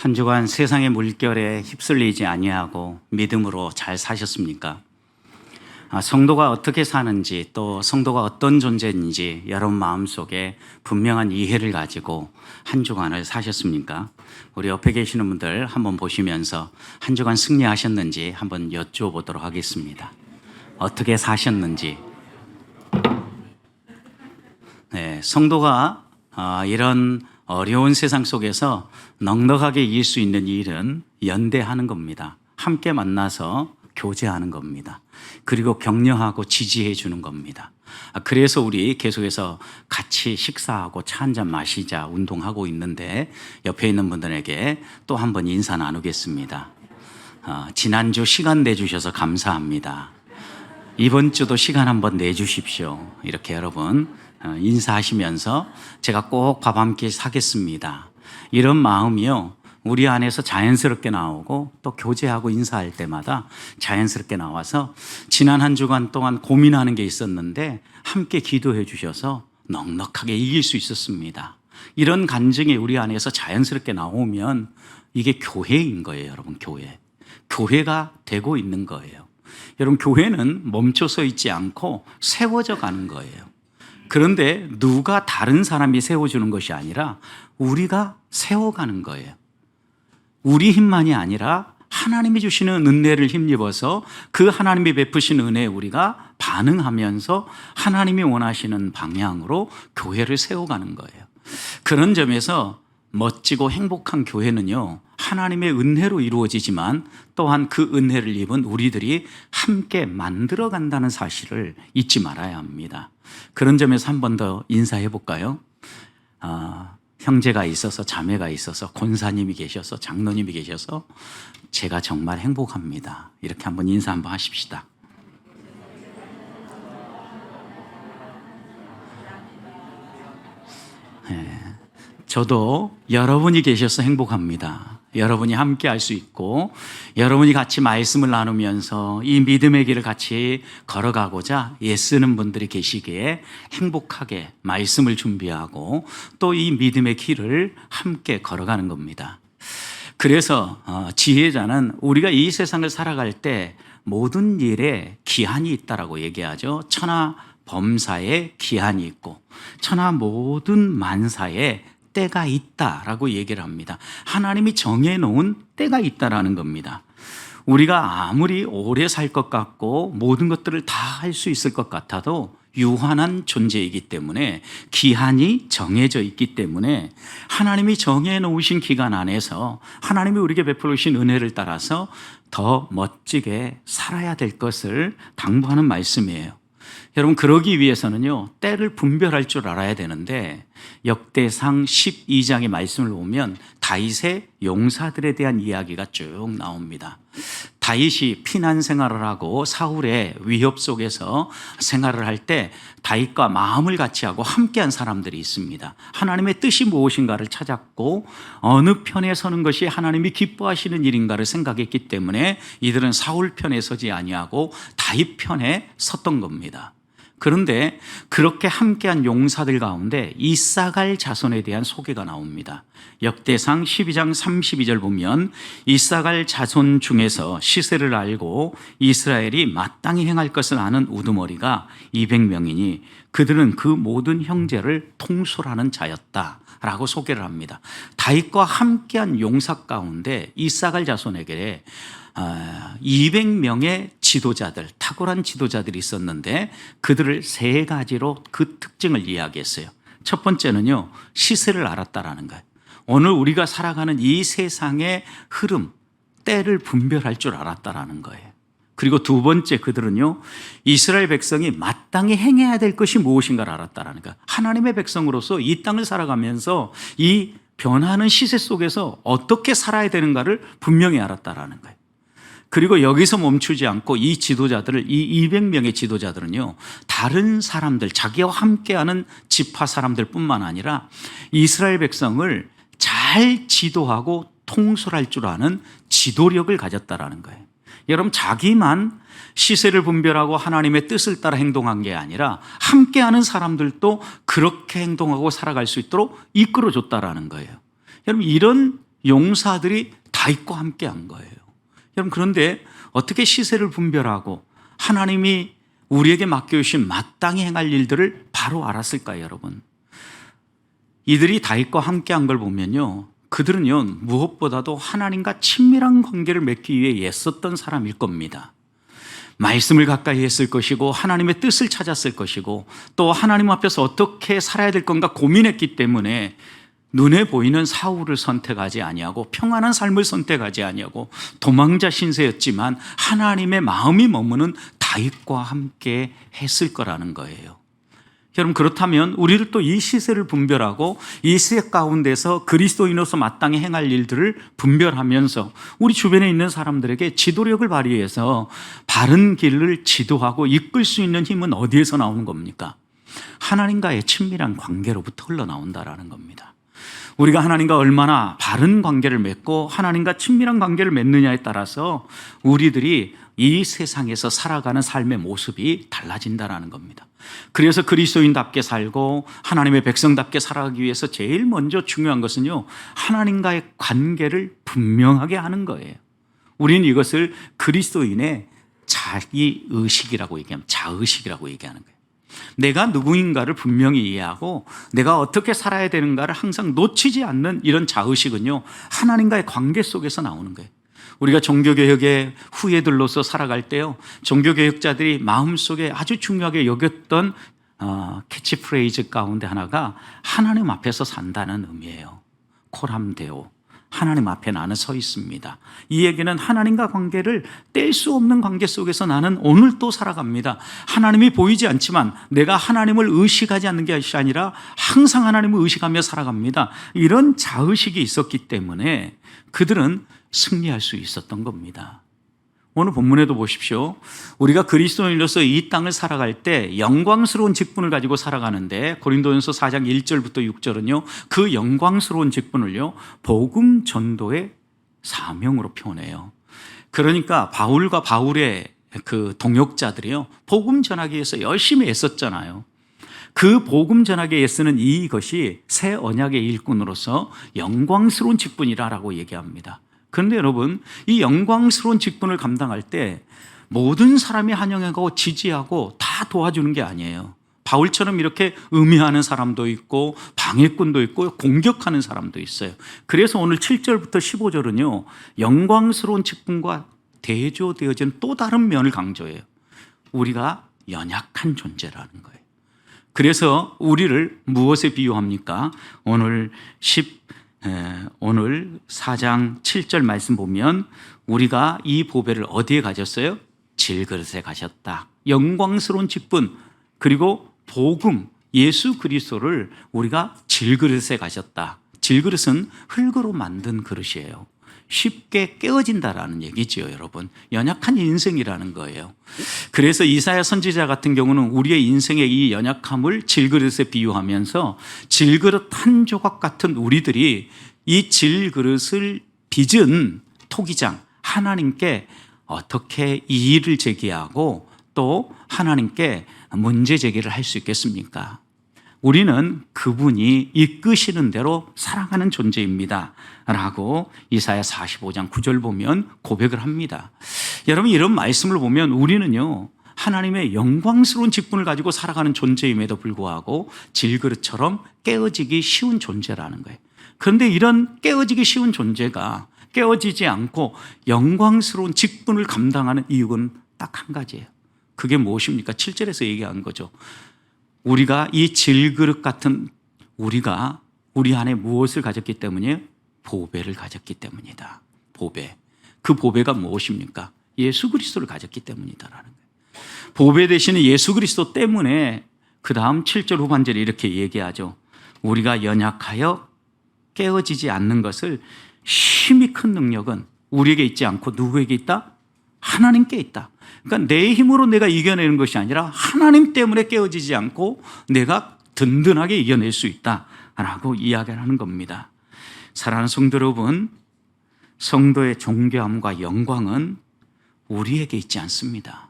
한 주간 세상의 물결에 휩쓸리지 아니하고 믿음으로 잘 사셨습니까? 성도가 어떻게 사는지 또 성도가 어떤 존재인지 여러분 마음속에 분명한 이해를 가지고 한 주간을 사셨습니까? 우리 옆에 계시는 분들 한번 보시면서 한 주간 승리하셨는지 한번 여쭤보도록 하겠습니다. 어떻게 사셨는지. 네, 성도가 이런 어려운 세상 속에서 넉넉하게 이길 수 있는 일은 연대하는 겁니다. 함께 만나서 교제하는 겁니다. 그리고 격려하고 지지해 주는 겁니다. 그래서 우리 계속해서 같이 식사하고 차 한잔 마시자 운동하고 있는데 옆에 있는 분들에게 또 한 번 인사 나누겠습니다. 지난주 시간 내주셔서 감사합니다. 이번 주도 시간 한번 내주십시오. 이렇게 여러분 인사하시면서 제가 꼭 밥 한 끼 사겠습니다. 이런 마음이요, 우리 안에서 자연스럽게 나오고 또 교제하고 인사할 때마다 자연스럽게 나와서 지난 한 주간 동안 고민하는 게 있었는데 함께 기도해 주셔서 넉넉하게 이길 수 있었습니다. 이런 간증이 우리 안에서 자연스럽게 나오면 이게 교회인 거예요, 여러분. 교회가 되고 있는 거예요. 여러분, 교회는 멈춰서 있지 않고 세워져 가는 거예요. 그런데 누가 다른 사람이 세워주는 것이 아니라 우리가 세워가는 거예요. 우리 힘만이 아니라 하나님이 주시는 은혜를 힘입어서 그 하나님이 베푸신 은혜에 우리가 반응하면서 하나님이 원하시는 방향으로 교회를 세워가는 거예요. 그런 점에서 멋지고 행복한 교회는요, 하나님의 은혜로 이루어지지만 또한 그 은혜를 입은 우리들이 함께 만들어 간다는 사실을 잊지 말아야 합니다. 그런 점에서 한 번 더 인사해 볼까요? 형제가 있어서, 자매가 있어서, 권사님이 계셔서, 장로님이 계셔서 제가 정말 행복합니다. 이렇게 한번 인사 한번 하십시다. 네. 저도 여러분이 계셔서 행복합니다. 여러분이 함께 할 수 있고 여러분이 같이 말씀을 나누면서 이 믿음의 길을 같이 걸어가고자 애쓰는 분들이 계시기에 행복하게 말씀을 준비하고 또 이 믿음의 길을 함께 걸어가는 겁니다. 그래서 지혜자는 우리가 이 세상을 살아갈 때 모든 일에 기한이 있다라고 얘기하죠. 천하 범사에 기한이 있고 천하 모든 만사에 때가 있다라고 얘기를 합니다. 하나님이 정해놓은 때가 있다라는 겁니다. 우리가 아무리 오래 살 것 같고 모든 것들을 다 할 수 있을 것 같아도 유한한 존재이기 때문에, 기한이 정해져 있기 때문에 하나님이 정해놓으신 기간 안에서 하나님이 우리에게 베풀어 주신 은혜를 따라서 더 멋지게 살아야 될 것을 당부하는 말씀이에요. 여러분, 그러기 위해서는요, 때를 분별할 줄 알아야 되는데 역대상 12장의 말씀을 보면 다윗의 용사들에 대한 이야기가 쭉 나옵니다. 다윗이 피난 생활을 하고 사울의 위협 속에서 생활을 할 때 다윗과 마음을 같이 하고 함께한 사람들이 있습니다. 하나님의 뜻이 무엇인가를 찾았고 어느 편에 서는 것이 하나님이 기뻐하시는 일인가를 생각했기 때문에 이들은 사울 편에 서지 아니하고 다윗 편에 섰던 겁니다. 그런데 그렇게 함께한 용사들 가운데 이사갈 자손에 대한 소개가 나옵니다. 역대상 12장 32절 보면 이사갈 자손 중에서 시세를 알고 이스라엘이 마땅히 행할 것을 아는 우두머리가 200명이니 그들은 그 모든 형제를 통솔하는 자였다라고 소개를 합니다. 다윗과 함께한 용사 가운데 이사갈 자손에게 200명의 지도자들, 탁월한 지도자들이 있었는데 그들을 세 가지로 그 특징을 이야기했어요. 첫 번째는요, 시세를 알았다라는 거예요. 오늘 우리가 살아가는 이 세상의 흐름, 때를 분별할 줄 알았다라는 거예요. 그리고 두 번째, 그들은요, 이스라엘 백성이 마땅히 행해야 될 것이 무엇인가를 알았다라는 거예요. 하나님의 백성으로서 이 땅을 살아가면서 이 변하는 시세 속에서 어떻게 살아야 되는가를 분명히 알았다라는 거예요. 그리고 여기서 멈추지 않고 이 지도자들을, 이 200명의 지도자들은요, 다른 사람들, 자기와 함께하는 지파 사람들 뿐만 아니라 이스라엘 백성을 잘 지도하고 통솔할 줄 아는 지도력을 가졌다라는 거예요. 여러분, 자기만 시세를 분별하고 하나님의 뜻을 따라 행동한 게 아니라 함께하는 사람들도 그렇게 행동하고 살아갈 수 있도록 이끌어줬다라는 거예요. 여러분, 이런 용사들이 다윗과 함께 한 거예요. 여러분, 그런데 어떻게 시세를 분별하고 하나님이 우리에게 맡겨주신 마땅히 행할 일들을 바로 알았을까요, 여러분? 이들이 다윗과 함께 한 걸 보면요, 그들은요, 무엇보다도 하나님과 친밀한 관계를 맺기 위해 애썼던 사람일 겁니다. 말씀을 가까이 했을 것이고 하나님의 뜻을 찾았을 것이고 또 하나님 앞에서 어떻게 살아야 될 건가 고민했기 때문에 눈에 보이는 사울을 선택하지 아니하고 평안한 삶을 선택하지 아니하고 도망자 신세였지만 하나님의 마음이 머무는 다윗과 함께 했을 거라는 거예요. 여러분, 그렇다면 우리를 또 이 시세를 분별하고 이 시세 가운데서 그리스도인으로서 마땅히 행할 일들을 분별하면서 우리 주변에 있는 사람들에게 지도력을 발휘해서 바른 길을 지도하고 이끌 수 있는 힘은 어디에서 나오는 겁니까? 하나님과의 친밀한 관계로부터 흘러나온다라는 겁니다. 우리가 하나님과 얼마나 바른 관계를 맺고 하나님과 친밀한 관계를 맺느냐에 따라서 우리들이 이 세상에서 살아가는 삶의 모습이 달라진다는 겁니다. 그래서 그리스도인답게 살고 하나님의 백성답게 살아가기 위해서 제일 먼저 중요한 것은요, 하나님과의 관계를 분명하게 하는 거예요. 우리는 이것을 그리스도인의 자기의식이라고 얘기하면 자의식이라고 얘기하는 거예요. 내가 누구인가를 분명히 이해하고 내가 어떻게 살아야 되는가를 항상 놓치지 않는 이런 자의식은요, 하나님과의 관계 속에서 나오는 거예요. 우리가 종교개혁의 후예들로서 살아갈 때요, 종교개혁자들이 마음속에 아주 중요하게 여겼던 캐치프레이즈 가운데 하나가 하나님 앞에서 산다는 의미예요. 코람데오, 하나님 앞에 나는 서 있습니다. 이 얘기는 하나님과 관계를 뗄 수 없는 관계 속에서 나는 오늘 또 살아갑니다. 하나님이 보이지 않지만 내가 하나님을 의식하지 않는 것이 아니라 항상 하나님을 의식하며 살아갑니다. 이런 자의식이 있었기 때문에 그들은 승리할 수 있었던 겁니다. 오늘 본문에도 보십시오. 우리가 그리스도인으로서 이 땅을 살아갈 때 영광스러운 직분을 가지고 살아가는데 고린도전서 4장 1절부터 6절은요, 그 영광스러운 직분을요, 복음 전도의 사명으로 표현해요. 그러니까 바울과 바울의 그 동역자들이요, 복음 전하기 위해서 열심히 애썼잖아요. 그 복음 전하기에 애쓰는 이것이 새 언약의 일꾼으로서 영광스러운 직분이라고 얘기합니다. 그런데 여러분, 이 영광스러운 직분을 감당할 때 모든 사람이 환영하고 지지하고 다 도와주는 게 아니에요. 바울처럼 이렇게 음해하는 사람도 있고 방해꾼도 있고 공격하는 사람도 있어요. 그래서 오늘 7절부터 15절은요, 영광스러운 직분과 대조되어진 또 다른 면을 강조해요. 우리가 연약한 존재라는 거예요. 그래서 우리를 무엇에 비유합니까? 오늘 4장 7절 말씀 보면 우리가 이 보배를 어디에 가졌어요? 질그릇에 가셨다. 영광스러운 직분, 그리고 복음, 예수 그리스도를 우리가 질그릇에 가졌다. 질그릇은 흙으로 만든 그릇이에요. 쉽게 깨어진다라는 얘기죠, 여러분. 연약한 인생이라는 거예요. 그래서 이사야 선지자 같은 경우는 우리의 인생의 이 연약함을 질그릇에 비유하면서 질그릇 한 조각 같은 우리들이 이 질그릇을 빚은 토기장 하나님께 어떻게 이의를 제기하고 또 하나님께 문제 제기를 할 수 있겠습니까? 우리는 그분이 이끄시는 대로 살아가는 존재입니다 라고 이사야 45장 9절 보면 고백을 합니다. 여러분, 이런 말씀을 보면 우리는요, 하나님의 영광스러운 직분을 가지고 살아가는 존재임에도 불구하고 질그릇처럼 깨어지기 쉬운 존재라는 거예요. 그런데 이런 깨어지기 쉬운 존재가 깨어지지 않고 영광스러운 직분을 감당하는 이유는 딱 한 가지예요. 그게 무엇입니까? 7절에서 얘기한 거죠. 우리가 이 질그릇 같은 우리가 우리 안에 무엇을 가졌기 때문이에요? 보배를 가졌기 때문이다. 보배. 그 보배가 무엇입니까? 예수 그리스도를 가졌기 때문이다라는 거예요. 보배 되시는 예수 그리스도 때문에 그 다음 7절 후반절에 이렇게 얘기하죠. 우리가 연약하여 깨어지지 않는 것을 힘이 큰 능력은 우리에게 있지 않고 누구에게 있다? 하나님께 있다. 그러니까 내 힘으로 내가 이겨내는 것이 아니라 하나님 때문에 깨어지지 않고 내가 든든하게 이겨낼 수 있다라고 이야기를 하는 겁니다. 사랑하는 성도 여러분, 성도의 존귀함과 영광은 우리에게 있지 않습니다.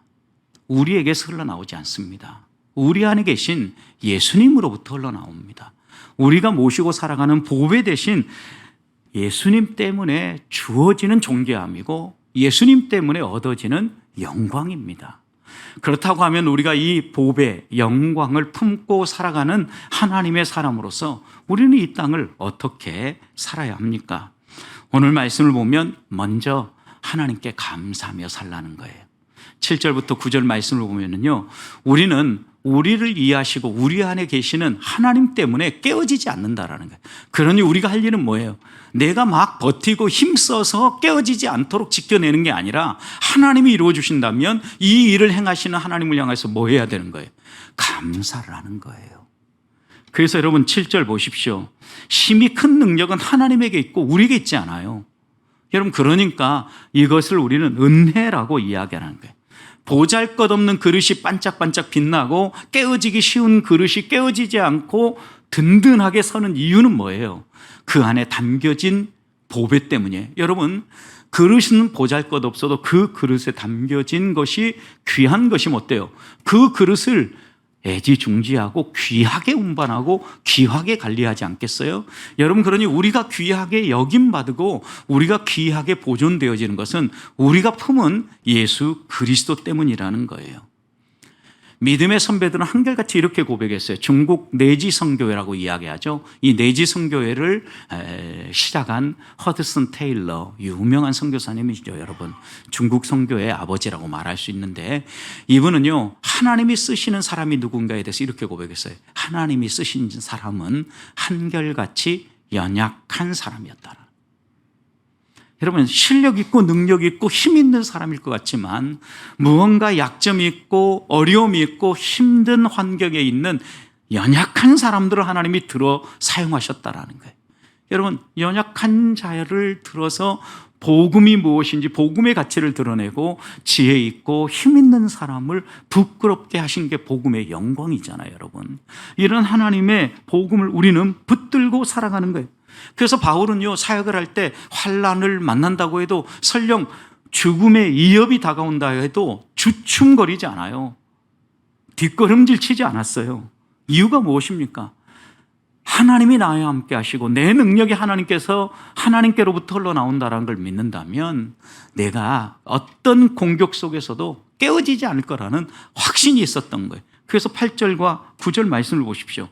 우리에게서 흘러나오지 않습니다. 우리 안에 계신 예수님으로부터 흘러나옵니다. 우리가 모시고 살아가는 보배 대신 예수님 때문에 주어지는 존귀함이고 예수님 때문에 얻어지는 영광입니다. 그렇다고 하면 우리가 이 복의 영광을 품고 살아가는 하나님의 사람으로서 우리는 이 땅을 어떻게 살아야 합니까? 오늘 말씀을 보면 먼저 하나님께 감사하며 살라는 거예요. 7절부터 9절 말씀을 보면요, 우리는 우리를 이해하시고 우리 안에 계시는 하나님 때문에 깨어지지 않는다라는 거예요. 그러니 우리가 할 일은 뭐예요? 내가 막 버티고 힘써서 깨어지지 않도록 지켜내는 게 아니라 하나님이 이루어 주신다면 이 일을 행하시는 하나님을 향해서 뭐 해야 되는 거예요? 감사를 하는 거예요. 그래서 여러분 7절 보십시오. 심히 큰 능력은 하나님에게 있고 우리에게 있지 않아요. 여러분, 그러니까 이것을 우리는 은혜라고 이야기하는 거예요. 보잘것없는 그릇이 반짝반짝 빛나고 깨어지기 쉬운 그릇이 깨어지지 않고 든든하게 서는 이유는 뭐예요? 그 안에 담겨진 보배 때문이에요. 여러분, 그릇은 보잘것없어도 그 그릇에 담겨진 것이 귀한 것이면 어때요? 그 그릇을 애지중지하고 귀하게 운반하고 귀하게 관리하지 않겠어요? 여러분, 그러니 우리가 귀하게 여김받고 우리가 귀하게 보존되어지는 것은 우리가 품은 예수 그리스도 때문이라는 거예요. 믿음의 선배들은 한결같이 이렇게 고백했어요. 중국 내지 선교회라고 이야기하죠. 이 내지 선교회를 시작한 허드슨 테일러, 유명한 선교사님이시죠, 여러분. 중국 선교회의 아버지라고 말할 수 있는데, 이분은요, 하나님이 쓰시는 사람이 누군가에 대해서 이렇게 고백했어요. 하나님이 쓰신 사람은 한결같이 연약한 사람이었다. 여러분, 실력 있고 능력 있고 힘 있는 사람일 것 같지만 무언가 약점이 있고 어려움이 있고 힘든 환경에 있는 연약한 사람들을 하나님이 들어 사용하셨다라는 거예요. 여러분, 연약한 자를 들어서 복음이 무엇인지 복음의 가치를 드러내고 지혜 있고 힘 있는 사람을 부끄럽게 하신 게 복음의 영광이잖아요, 여러분. 이런 하나님의 복음을 우리는 붙들고 살아가는 거예요. 그래서 바울은요, 사역을 할 때 환난을 만난다고 해도 설령 죽음의 위협이 다가온다 해도 주춤거리지 않아요. 뒷걸음질 치지 않았어요. 이유가 무엇입니까? 하나님이 나와 함께 하시고 내 능력이 하나님께로부터 흘러나온다는 걸 믿는다면 내가 어떤 공격 속에서도 깨어지지 않을 거라는 확신이 있었던 거예요. 그래서 8절과 9절 말씀을 보십시오.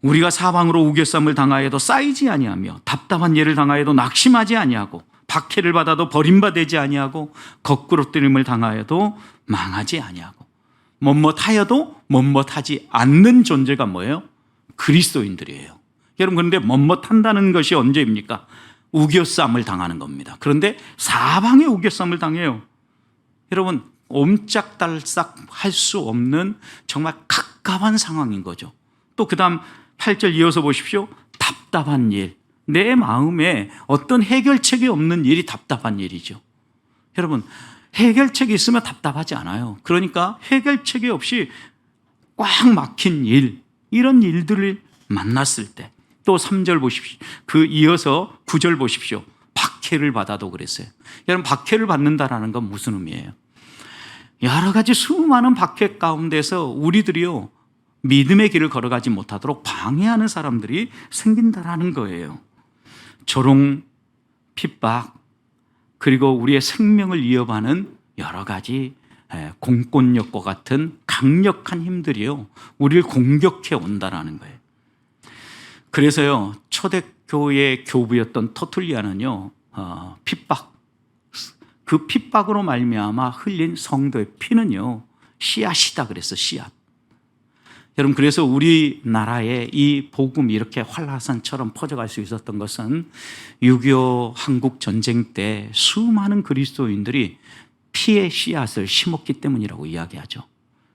우리가 사방으로 우겨쌈을 당하여도 쌓이지 아니하며 답답한 예를 당하여도 낙심하지 아니하고 박해를 받아도 버림받지 아니하고 거꾸로뜨림을 당하여도 망하지 아니하고 못못하여도 못못하지 않는 존재가 뭐예요? 그리스도인들이에요. 여러분, 그런데 못못한다는 것이 언제입니까? 우겨쌈을 당하는 겁니다. 그런데 사방에 우겨쌈을 당해요. 여러분, 옴짝달싹 할 수 없는 정말 갑갑한 상황인 거죠. 또 그 다음 8절 이어서 보십시오. 답답한 일. 내 마음에 어떤 해결책이 없는 일이 답답한 일이죠. 여러분, 해결책이 있으면 답답하지 않아요. 그러니까 해결책이 없이 꽉 막힌 일, 이런 일들을 만났을 때, 또 3절 보십시오. 그 이어서 9절 보십시오. 박해를 받아도 그랬어요. 여러분, 박해를 받는다라는 건 무슨 의미예요? 여러 가지 수많은 박해 가운데서 우리들이요, 믿음의 길을 걸어가지 못하도록 방해하는 사람들이 생긴다라는 거예요. 조롱, 핍박, 그리고 우리의 생명을 위협하는 여러 가지 공권력과 같은 강력한 힘들이요, 우리를 공격해 온다라는 거예요. 그래서요, 초대교회 교부였던 터툴리아는요, 핍박, 그 핍박으로 말미암아 흘린 성도의 피는요, 씨앗이다 그랬어, 씨앗. 여러분, 그래서 우리나라에 이 복음이 이렇게 활화산처럼 퍼져갈 수 있었던 것은 6.25 한국 전쟁 때 수많은 그리스도인들이 피의 씨앗을 심었기 때문이라고 이야기하죠.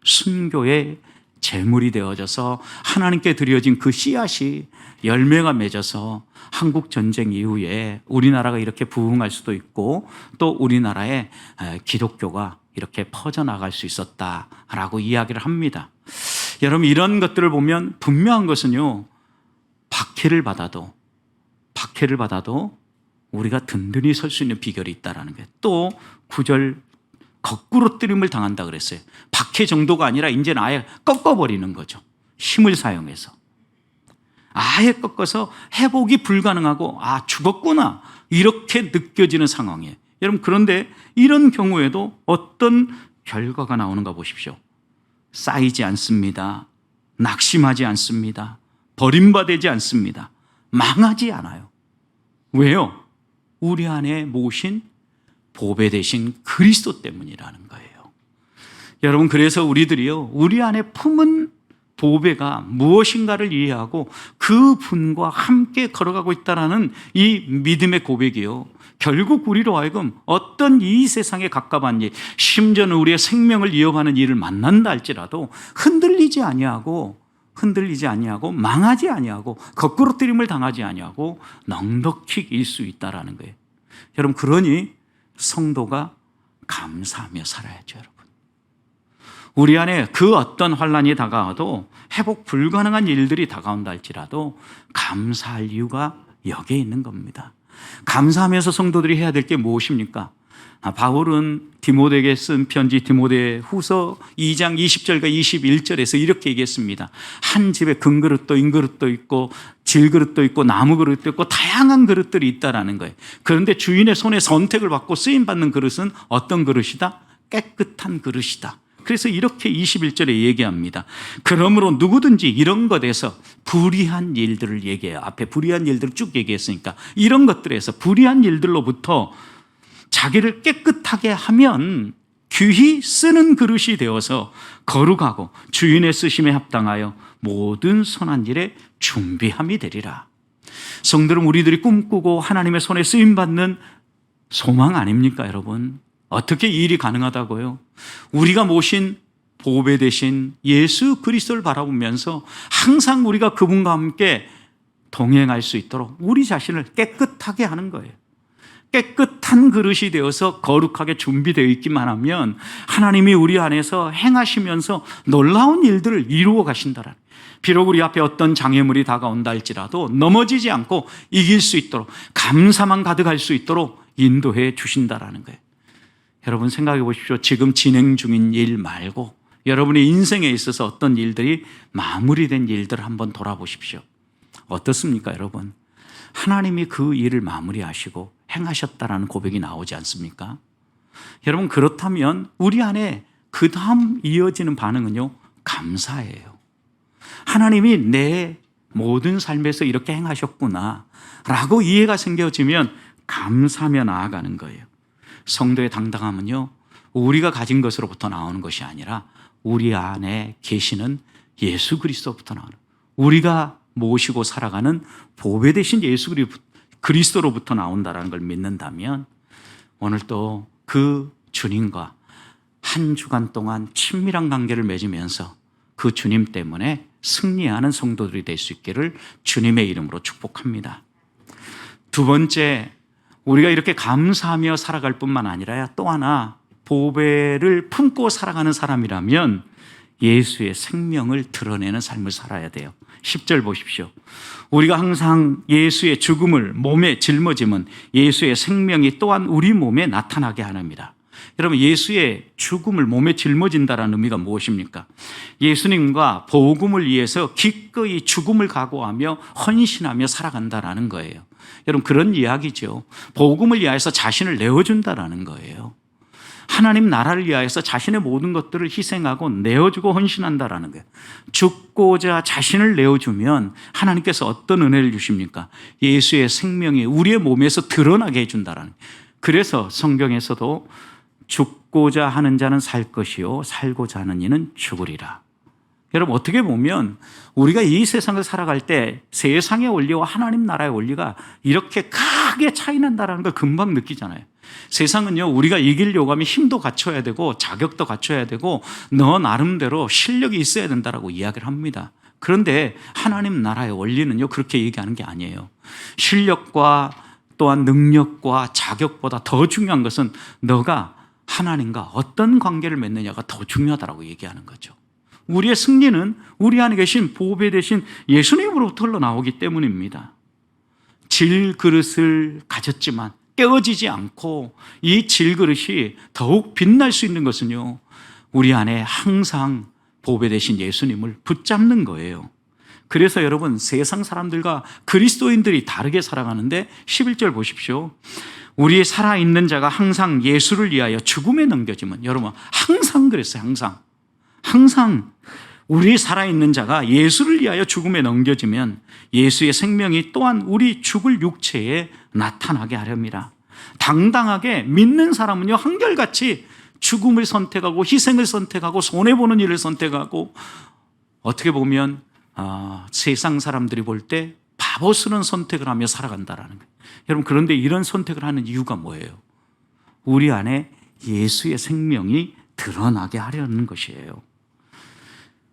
순교의 제물이 되어져서 하나님께 드려진 그 씨앗이 열매가 맺어서 한국 전쟁 이후에 우리나라가 이렇게 부흥할 수도 있고 또 우리나라에 기독교가 이렇게 퍼져나갈 수 있었다라고 이야기를 합니다. 여러분, 이런 것들을 보면 분명한 것은요, 박해를 받아도 우리가 든든히 설 수 있는 비결이 있다는 거예요. 또 9절 거꾸로 뜨림을 당한다 그랬어요. 박해 정도가 아니라 이제는 아예 꺾어버리는 거죠. 힘을 사용해서. 아예 꺾어서 회복이 불가능하고 죽었구나 이렇게 느껴지는 상황이에요. 여러분, 그런데 이런 경우에도 어떤 결과가 나오는가 보십시오. 쌓이지 않습니다. 낙심하지 않습니다. 버림받지 않습니다. 망하지 않아요. 왜요? 우리 안에 모신 보배 되신 그리스도 때문이라는 거예요. 여러분, 그래서 우리들이요, 우리 안에 품은 보배가 무엇인가를 이해하고 그 분과 함께 걸어가고 있다는 이 믿음의 고백이요, 결국 우리로 하여금 어떤 이 세상에 가까운 일, 심지어는 우리의 생명을 이어가는 일을 만난다 할지라도 흔들리지 아니하고 망하지 아니하고 거꾸로뜨림을 당하지 아니하고 넉넉히 일 수 있다라는 거예요. 여러분, 그러니 성도가 감사하며 살아야죠. 여러분, 우리 안에 그 어떤 환난이 다가와도, 회복 불가능한 일들이 다가온다 할지라도 감사할 이유가 여기에 있는 겁니다. 감사하면서 성도들이 해야 될 게 무엇입니까? 바울은 디모데에게 쓴 편지 디모데후서 2장 20절과 21절에서 이렇게 얘기했습니다. 한 집에 금그릇도 인그릇도 있고 질그릇도 있고 나무 그릇도 있고 다양한 그릇들이 있다라는 거예요. 그런데 주인의 손에 선택을 받고 쓰임받는 그릇은 어떤 그릇이다? 깨끗한 그릇이다. 그래서 이렇게 21절에 얘기합니다. 그러므로 누구든지 이런 것에서 불의한 일들을 얘기해요. 앞에 불의한 일들을 쭉 얘기했으니까 이런 것들에서 불의한 일들로부터 자기를 깨끗하게 하면 귀히 쓰는 그릇이 되어서 거룩하고 주인의 쓰심에 합당하여 모든 선한 일에 준비함이 되리라. 성도는 우리들이 꿈꾸고 하나님의 손에 쓰임받는 소망 아닙니까, 여러분? 어떻게 이 일이 가능하다고요? 우리가 모신 보배 되신 예수 그리스도를 바라보면서 항상 우리가 그분과 함께 동행할 수 있도록 우리 자신을 깨끗하게 하는 거예요. 깨끗한 그릇이 되어서 거룩하게 준비되어 있기만 하면 하나님이 우리 안에서 행하시면서 놀라운 일들을 이루어 가신다라는, 비록 우리 앞에 어떤 장애물이 다가온다 할지라도 넘어지지 않고 이길 수 있도록, 감사만 가득할 수 있도록 인도해 주신다라는 거예요. 여러분, 생각해 보십시오. 지금 진행 중인 일 말고 여러분의 인생에 있어서 어떤 일들이 마무리된 일들을 한번 돌아보십시오. 어떻습니까, 여러분? 하나님이 그 일을 마무리하시고 행하셨다라는 고백이 나오지 않습니까? 여러분, 그렇다면 우리 안에 그 다음 이어지는 반응은요, 감사예요. 하나님이 내 모든 삶에서 이렇게 행하셨구나 라고 이해가 생겨지면 감사하며 나아가는 거예요. 성도의 당당함은요, 우리가 가진 것으로부터 나오는 것이 아니라 우리 안에 계시는 예수 그리스도부터 나오는, 우리가 모시고 살아가는 보배 되신 예수 그리스도로부터 나온다는 걸 믿는다면 오늘 또 그 주님과 한 주간 동안 친밀한 관계를 맺으면서 그 주님 때문에 승리하는 성도들이 될 수 있기를 주님의 이름으로 축복합니다. 두 번째, 우리가 이렇게 감사하며 살아갈 뿐만 아니라 또 하나, 보배를 품고 살아가는 사람이라면 예수의 생명을 드러내는 삶을 살아야 돼요. 10절 보십시오. 우리가 항상 예수의 죽음을 몸에 짊어지면 예수의 생명이 또한 우리 몸에 나타나게 하랍니다. 여러분, 예수의 죽음을 몸에 짊어진다는 의미가 무엇입니까? 예수님과 복음을 위해서 기꺼이 죽음을 각오하며 헌신하며 살아간다는 거예요. 여러분, 그런 이야기죠. 복음을 위해서 자신을 내어준다는 거예요. 하나님 나라를 위하여서 자신의 모든 것들을 희생하고 내어주고 헌신한다라는 거예요. 죽고자 자신을 내어주면 하나님께서 어떤 은혜를 주십니까? 예수의 생명이 우리의 몸에서 드러나게 해준다라는 거예요. 그래서 성경에서도 죽고자 하는 자는 살 것이요 살고자 하는 이는 죽으리라. 여러분, 어떻게 보면 우리가 이 세상을 살아갈 때 세상의 원리와 하나님 나라의 원리가 이렇게 크게 차이 난다는 걸 금방 느끼잖아요. 세상은요, 우리가 이기려고 하면 힘도 갖춰야 되고 자격도 갖춰야 되고 너 나름대로 실력이 있어야 된다라고 이야기를 합니다. 그런데 하나님 나라의 원리는요, 그렇게 얘기하는 게 아니에요. 실력과 또한 능력과 자격보다 더 중요한 것은 너가 하나님과 어떤 관계를 맺느냐가 더 중요하다고 얘기하는 거죠. 우리의 승리는 우리 안에 계신 보배 되신 예수님으로부터 흘러나오기 때문입니다. 질그릇을 가졌지만 깨어지지 않고 이 질그릇이 더욱 빛날 수 있는 것은요, 우리 안에 항상 보배 되신 예수님을 붙잡는 거예요. 그래서 여러분 세상 사람들과 그리스도인들이 다르게 살아가는데 11절 보십시오. 우리 살아있는 자가 항상 예수를 위하여 죽음에 넘겨지면, 여러분 항상 그랬어요. 항상 우리 살아있는 자가 예수를 위하여 죽음에 넘겨지면 예수의 생명이 또한 우리 죽을 육체에 나타나게 하렵니다. 당당하게 믿는 사람은요, 한결같이 죽음을 선택하고 희생을 선택하고 손해보는 일을 선택하고, 어떻게 보면 세상 사람들이 볼 때 바보스러운 선택을 하며 살아간다라는 거예요. 여러분, 그런데 이런 선택을 하는 이유가 뭐예요? 우리 안에 예수의 생명이 드러나게 하려는 것이에요.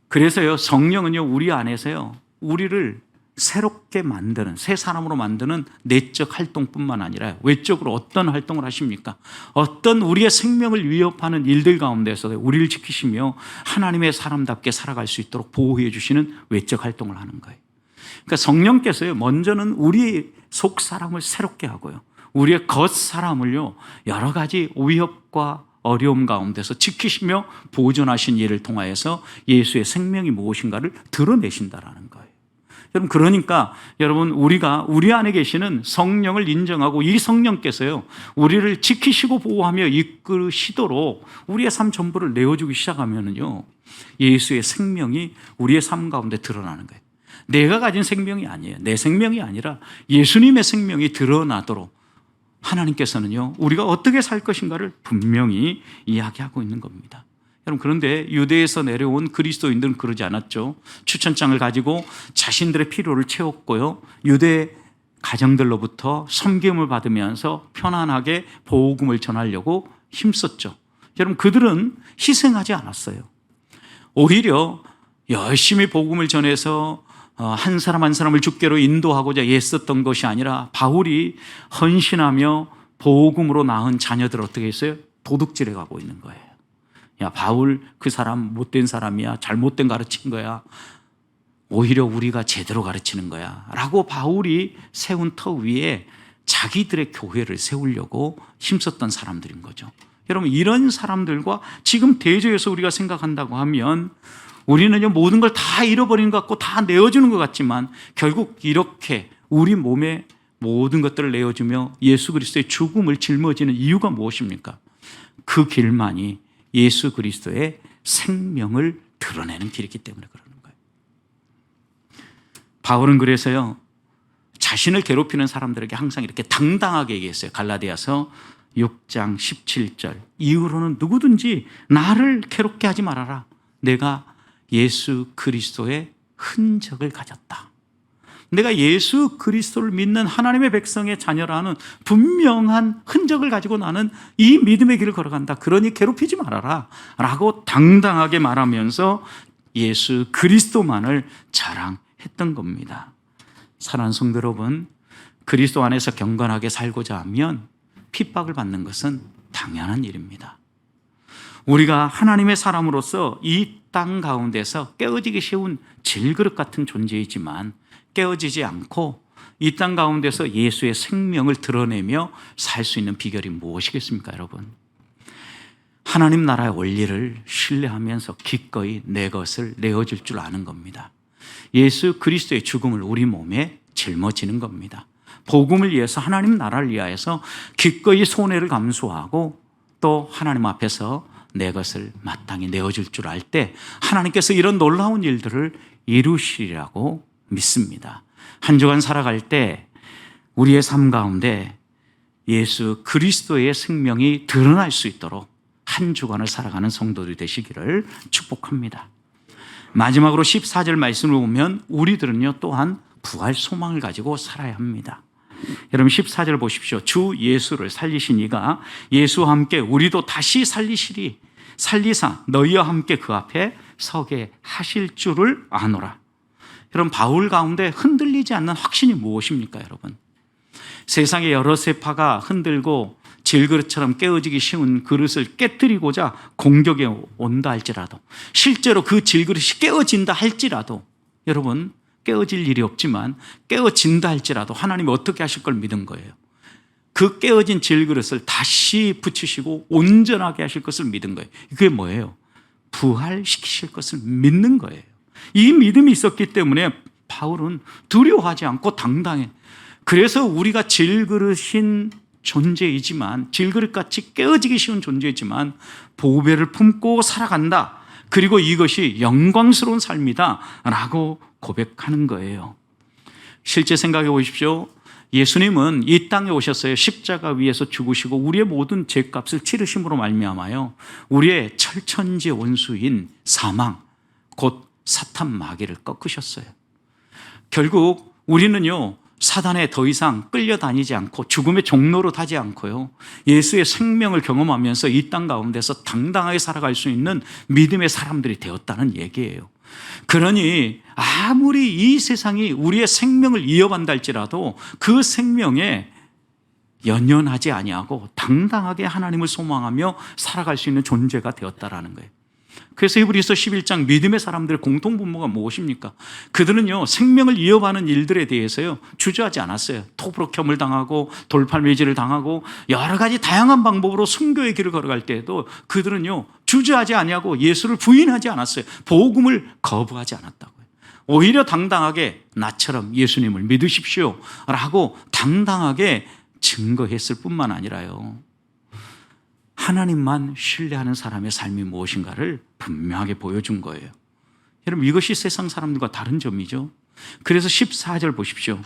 그래서요, 성령은요, 우리 안에서요, 우리를 새롭게 만드는, 새 사람으로 만드는 내적 활동뿐만 아니라 외적으로 어떤 활동을 하십니까? 어떤 우리의 생명을 위협하는 일들 가운데서 우리를 지키시며 하나님의 사람답게 살아갈 수 있도록 보호해 주시는 외적 활동을 하는 거예요. 그러니까 성령께서요, 먼저는 우리 속 사람을 새롭게 하고요, 우리의 겉 사람을요, 여러 가지 위협과 어려움 가운데서 지키시며 보존하신 일을 통하여서 예수의 생명이 무엇인가를 드러내신다라는 거예요. 여러분, 그러니까 여러분, 우리가 우리 안에 계시는 성령을 인정하고 이 성령께서요, 우리를 지키시고 보호하며 이끄시도록 우리의 삶 전부를 내어주기 시작하면은요, 예수의 생명이 우리의 삶 가운데 드러나는 거예요. 내가 가진 생명이 아니에요. 내 생명이 아니라 예수님의 생명이 드러나도록 하나님께서는요, 우리가 어떻게 살 것인가를 분명히 이야기하고 있는 겁니다. 여러분, 그런데 유대에서 내려온 그리스도인들은 그러지 않았죠. 추천장을 가지고 자신들의 필요를 채웠고요, 유대 가정들로부터 섬김을 받으면서 편안하게 복음을 전하려고 힘썼죠. 여러분, 그들은 희생하지 않았어요. 오히려 열심히 복음을 전해서 한 사람 한 사람을 주께로 인도하고자 애썼던 것이 아니라, 바울이 헌신하며 복음으로 낳은 자녀들 어떻게 했어요? 도둑질해 가고 있는 거예요. 야, 바울 그 사람 못된 사람이야, 잘못된 가르친 거야, 오히려 우리가 제대로 가르치는 거야 라고 바울이 세운 터 위에 자기들의 교회를 세우려고 힘썼던 사람들인 거죠. 여러분, 이런 사람들과 지금 대조해서 우리가 생각한다고 하면 우리는 모든 걸 다 잃어버린 것 같고 다 내어주는 것 같지만, 결국 이렇게 우리 몸에 모든 것들을 내어주며 예수 그리스도의 죽음을 짊어지는 이유가 무엇입니까? 그 길만이 예수 그리스도의 생명을 드러내는 길이기 때문에 그러는 거예요. 바울은 그래서요, 자신을 괴롭히는 사람들에게 항상 이렇게 당당하게 얘기했어요. 갈라디아서 6장 17절, 이후로는 누구든지 나를 괴롭게 하지 말아라. 내가 예수 그리스도의 흔적을 가졌다. 내가 예수 그리스도를 믿는 하나님의 백성의 자녀라는 분명한 흔적을 가지고 나는 이 믿음의 길을 걸어간다. 그러니 괴롭히지 말아라 라고 당당하게 말하면서 예수 그리스도만을 자랑했던 겁니다. 사랑하는 성도 여러분, 그리스도 안에서 경건하게 살고자 하면 핍박을 받는 것은 당연한 일입니다. 우리가 하나님의 사람으로서 이 땅 가운데서 깨어지기 쉬운 질그릇 같은 존재이지만 깨어지지 않고 이 땅 가운데서 예수의 생명을 드러내며 살 수 있는 비결이 무엇이겠습니까, 여러분? 하나님 나라의 원리를 신뢰하면서 기꺼이 내 것을 내어줄 줄 아는 겁니다. 예수 그리스도의 죽음을 우리 몸에 짊어지는 겁니다. 복음을 위해서, 하나님 나라를 위하여서 기꺼이 손해를 감수하고 또 하나님 앞에서 내 것을 마땅히 내어줄 줄 알 때 하나님께서 이런 놀라운 일들을 이루시리라고 믿습니다. 한 주간 살아갈 때 우리의 삶 가운데 예수 그리스도의 생명이 드러날 수 있도록 한 주간을 살아가는 성도들이 되시기를 축복합니다. 마지막으로 14절 말씀을 보면 우리들은요, 또한 부활 소망을 가지고 살아야 합니다. 여러분, 14절 보십시오. 주 예수를 살리신 이가 예수와 함께 우리도 다시 살리시리. 살리사 너희와 함께 그 앞에 서게 하실 줄을 아노라. 여러분, 바울 가운데 흔들리지 않는 확신이 무엇입니까, 여러분? 세상의 여러 세파가 흔들고 질그릇처럼 깨어지기 쉬운 그릇을 깨뜨리고자 공격에 온다 할지라도, 실제로 그 질그릇이 깨어진다 할지라도, 여러분, 깨어질 일이 없지만 깨어진다 할지라도 하나님이 어떻게 하실 걸 믿은 거예요. 그 깨어진 질그릇을 다시 붙이시고 온전하게 하실 것을 믿은 거예요. 그게 뭐예요? 부활시키실 것을 믿는 거예요. 이 믿음이 있었기 때문에 바울은 두려워하지 않고 당당해. 그래서 우리가 질그릇인 존재이지만, 질그릇같이 깨어지기 쉬운 존재이지만 보배를 품고 살아간다. 그리고 이것이 영광스러운 삶이다 라고 고백하는 거예요. 실제 생각해 보십시오. 예수님은 이 땅에 오셨어요. 십자가 위에서 죽으시고 우리의 모든 죄값을 치르심으로 말미암아요, 우리의 철천지 원수인 사망, 곧 사탄 마귀를 꺾으셨어요. 결국 우리는요, 사단에 더 이상 끌려다니지 않고 죽음의 종로로 타지 않고요, 예수의 생명을 경험하면서 이 땅 가운데서 당당하게 살아갈 수 있는 믿음의 사람들이 되었다는 얘기예요. 그러니 아무리 이 세상이 우리의 생명을 이어간다 할지라도 그 생명에 연연하지 아니하고 당당하게 하나님을 소망하며 살아갈 수 있는 존재가 되었다라는 거예요. 그래서 히브리서 11장 믿음의 사람들의 공통분모가 무엇입니까? 그들은요, 생명을 이어가는 일들에 대해서요 주저하지 않았어요. 톱으로 겸을 당하고 돌팔매질을 당하고 여러 가지 다양한 방법으로 순교의 길을 걸어갈 때에도 그들은요 주저하지 아니하고 예수를 부인하지 않았어요. 복음을 거부하지 않았다고요. 오히려 당당하게 나처럼 예수님을 믿으십시오 라고 당당하게 증거했을 뿐만 아니라요, 하나님만 신뢰하는 사람의 삶이 무엇인가를 분명하게 보여준 거예요. 여러분, 이것이 세상 사람들과 다른 점이죠. 그래서 14절 보십시오.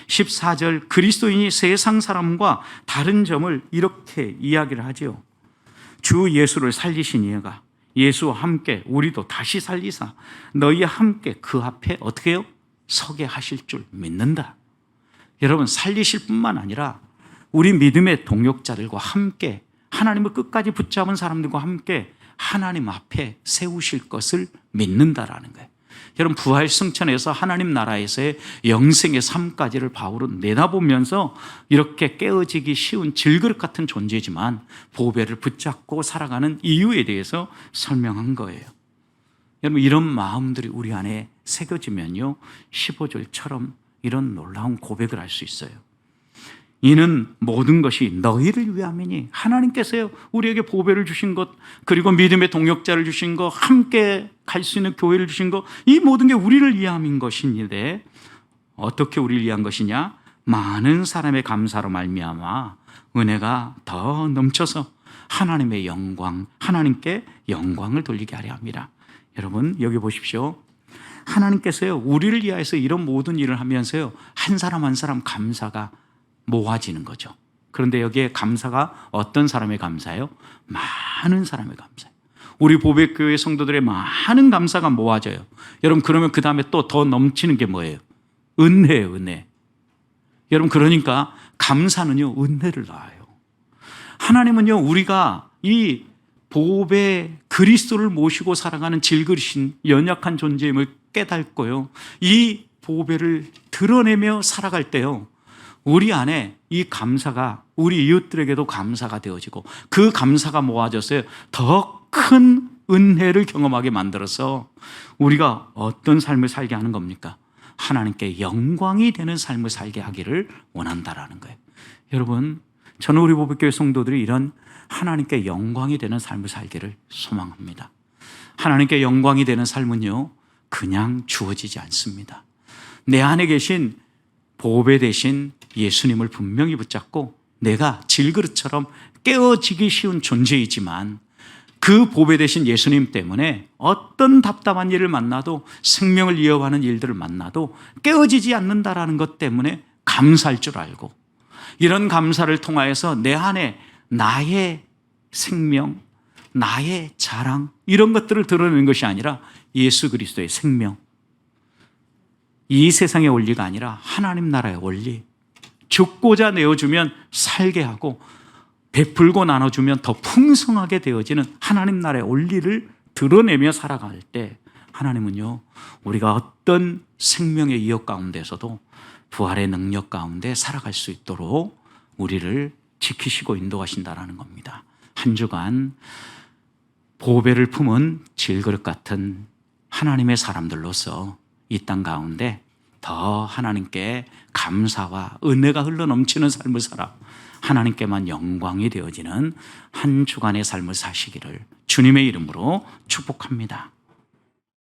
14절, 그리스도인이 세상 사람과 다른 점을 이렇게 이야기를 하죠. 주 예수를 살리신 이가 예수와 함께 우리도 다시 살리사 너희와 함께 그 앞에 어떻게 해요? 서게 하실 줄 믿는다. 여러분, 살리실 뿐만 아니라 우리 믿음의 동역자들과 함께, 하나님을 끝까지 붙잡은 사람들과 함께 하나님 앞에 세우실 것을 믿는다라는 거예요. 여러분, 부활 승천에서 하나님 나라에서의 영생의 삶까지를 바울은 내다보면서 이렇게 깨어지기 쉬운 질그릇 같은 존재지만 보배를 붙잡고 살아가는 이유에 대해서 설명한 거예요. 여러분, 이런 마음들이 우리 안에 새겨지면요 15절처럼 이런 놀라운 고백을 할 수 있어요. 이는 모든 것이 너희를 위함이니, 하나님께서요 우리에게 보배를 주신 것, 그리고 믿음의 동역자를 주신 것, 함께 갈 수 있는 교회를 주신 것, 이 모든 게 우리를 위함인 것인데, 어떻게 우리를 위한 것이냐? 많은 사람의 감사로 말미암아 은혜가 더 넘쳐서 하나님의 영광, 하나님께 영광을 돌리게 하려 합니다. 여러분, 여기 보십시오. 하나님께서요 우리를 위하여서 이런 모든 일을 하면서요 한 사람 한 사람 감사가 모아지는 거죠. 그런데 여기에 감사가 어떤 사람의 감사예요? 많은 사람의 감사예요. 우리 보배교회 성도들의 많은 감사가 모아져요. 여러분, 그러면 그 다음에 또 더 넘치는 게 뭐예요? 은혜예요, 은혜. 여러분, 그러니까 감사는요 은혜를 낳아요. 하나님은요 우리가 이 보배 그리스도를 모시고 살아가는 질그릇인 연약한 존재임을 깨닫고요, 이 보배를 드러내며 살아갈 때요 우리 안에 이 감사가 우리 이웃들에게도 감사가 되어지고, 그 감사가 모아져서 더 큰 은혜를 경험하게 만들어서 우리가 어떤 삶을 살게 하는 겁니까? 하나님께 영광이 되는 삶을 살게 하기를 원한다라는 거예요. 여러분, 저는 우리 보배교회 성도들이 이런 하나님께 영광이 되는 삶을 살기를 소망합니다. 하나님께 영광이 되는 삶은요 그냥 주어지지 않습니다. 내 안에 계신 보배 대신 예수님을 분명히 붙잡고, 내가 질그릇처럼 깨어지기 쉬운 존재이지만 그 보배 대신 예수님 때문에 어떤 답답한 일을 만나도, 생명을 이어가는 일들을 만나도 깨어지지 않는다라는 것 때문에 감사할 줄 알고, 이런 감사를 통하여서 내 안에 나의 생명, 나의 자랑, 이런 것들을 드러내는 것이 아니라 예수 그리스도의 생명, 이 세상의 원리가 아니라 하나님 나라의 원리, 죽고자 내어주면 살게 하고 베풀고 나눠주면 더 풍성하게 되어지는 하나님 나라의 원리를 드러내며 살아갈 때, 하나님은요 우리가 어떤 생명의 이역 가운데서도 부활의 능력 가운데 살아갈 수 있도록 우리를 지키시고 인도하신다라는 겁니다. 한 주간 보배를 품은 질그릇 같은 하나님의 사람들로서 이 땅 가운데 더 하나님께 감사와 은혜가 흘러넘치는 삶을 살아 하나님께만 영광이 되어지는 한 주간의 삶을 사시기를 주님의 이름으로 축복합니다.